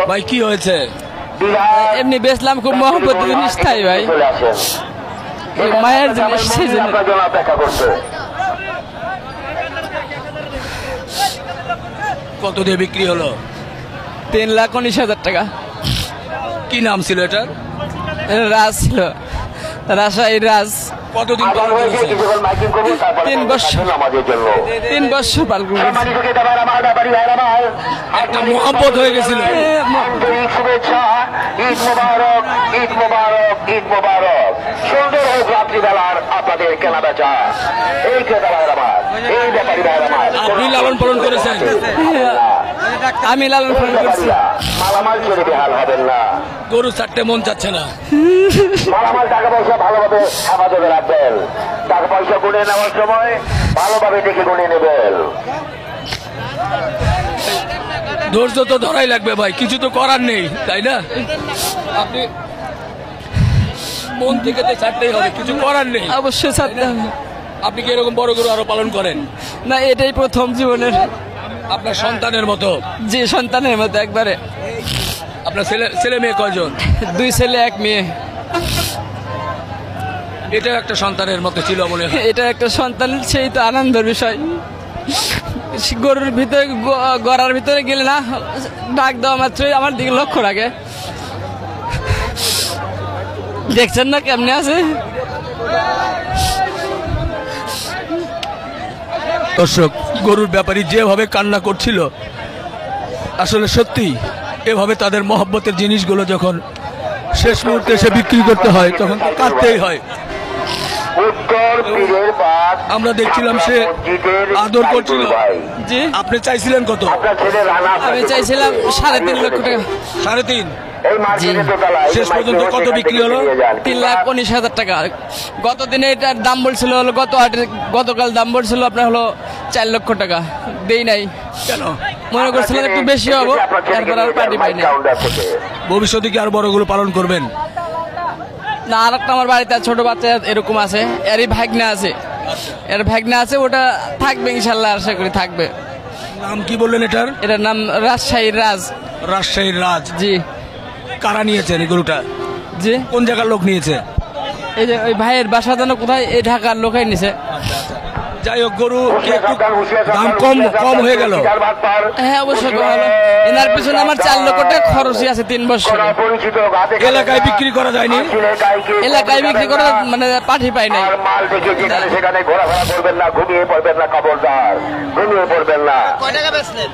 ভাই কি হয়েছে? এমনি বেচলাম, খুব মহব্বত জিনিস তাই ভাই, মায়ের জিনিস সেই জন্য। কত দিয়ে বিক্রি হলো? 3,19,000 টাকা। কি নাম ছিল এটা? রাজ ছিল, রাজশাহী রাজ। কতদিন পালন করেছে? 3 বছর। 3 বছর পালন করেছে। একটা মোহাম্মত হয়ে গেছিল। শুভেচ্ছা, ঈদ মোবারক, ঈদ মোবারক, ঈদ মোবারক। সুন্দর হোক রাত্রিবেলার আপনাদের কেনা বেচা। এই ক্রেতা ভাইয়ের আমার, এই ব্যাপারী ভাইয়ের আমার। আপনি লালন পালন করেছেন? আমি লালন পালন করছি। মালামাল চলে বেহাল হবেন না। গরু ছাড়তে মন চাচ্ছে না। মালামাল টাকা পয়সা ভালোভাবে হেফাজতে রাখবেন। টাকা পয়সা গুনে নেওয়ার সময় ভালোভাবে দেখে গুনে নেবেন। ধৈর্য তো ধরাই লাগবে ভাই, কিছু তো করার নেই, তাই না? আপনি মন থেকে তো ছাড়তেই হবে, কিছু করার নেই। অবশ্যই ছাড়তে হবে। আপনি কি এরকম বড় গরু আরো পালন করেন? না, এটাই প্রথম জীবনের। আপনার সন্তানের মতো? যে সন্তানের মতো একবারে। আপনার ছেলে মেয়ে কয়জন? 2 ছেলে 1 মেয়ে। এটা একটা সন্তানের মতো ছিল মনে হয়। এটা একটা সন্তানের, সেই তো আনন্দের বিষয়। গরুর ভিতরে, গড়ার ভিতরে গেলে না, ডাক দেওয়া মাত্রই আমার দিকে লক্ষ্য রাখে। দেখছেন না কেমনে আছে। দর্শক, গরুর ব্যাপারী যেভাবে কান্না করছিল, আসলে সত্যি এভাবে তাদের মহব্বতের জিনিসগুলো যখন শেষ মুহূর্তে এসে বিক্রি করতে হয় তখন তো কাঁদতেই হয়। আমরা দেখছিলাম সে আদর করছিল। জি, আপনি চাইছিলেন কত? আমি চাইছিলাম 3.5 লক্ষ টাকা। 3.5? জি। শেষ পর্যন্ত কত বিক্রি হলো? 3,19,000 টাকা। গতদিনে এটার দাম বলছিল হলো, গতকাল দাম বলছিল আপনার হলো 4 লক্ষ টাকা। দেই নাই। কেন? মনে করছিলাম একটু বেশি হবো, তারপর আর পার্টি পাই না। ভবিষ্যতে কি আর বড়গুলো পালন করবেন? না, আর একটা আমার বাড়িতে ছোট বাচ্চা এরকম আছে, এরই ভাগনা আছে, এর ভাগনা আছে, ওটা থাকবে ইনশাল্লাহ, আশা করি থাকবে। নাম কি বললেন এটার? এটার নাম রাজশাহী রাজ। রাজশাহীর রাজ। জি। কারা নিয়েছেন এই গরুটা? জি, কোন জায়গার লোক নিয়েছে? এই যে ওই ভাইয়ের বাসা যেন কোথায়, এই ঢাকার লোকাই নিছে। যাই হোক, গরু কি একটু দাম কম হয়ে গেল? হ্যাঁ, অবশ্যই কম হলো। এনার পিছনে আমার 4 লক্ষ টাকা খরচই আছে 3 বছর। এলাকায় বিক্রি করা যায়নি? এলাকায় বিক্রি করা মানে পাঠি পাই নাই। মাল দেখে যেখানে সেখানে ঘোরাফেরা করবেন না, ঘুমিয়ে পড়বেন না, খবরদার ঘুমিয়ে পড়বেন না। কয় টাকা বেচলেন?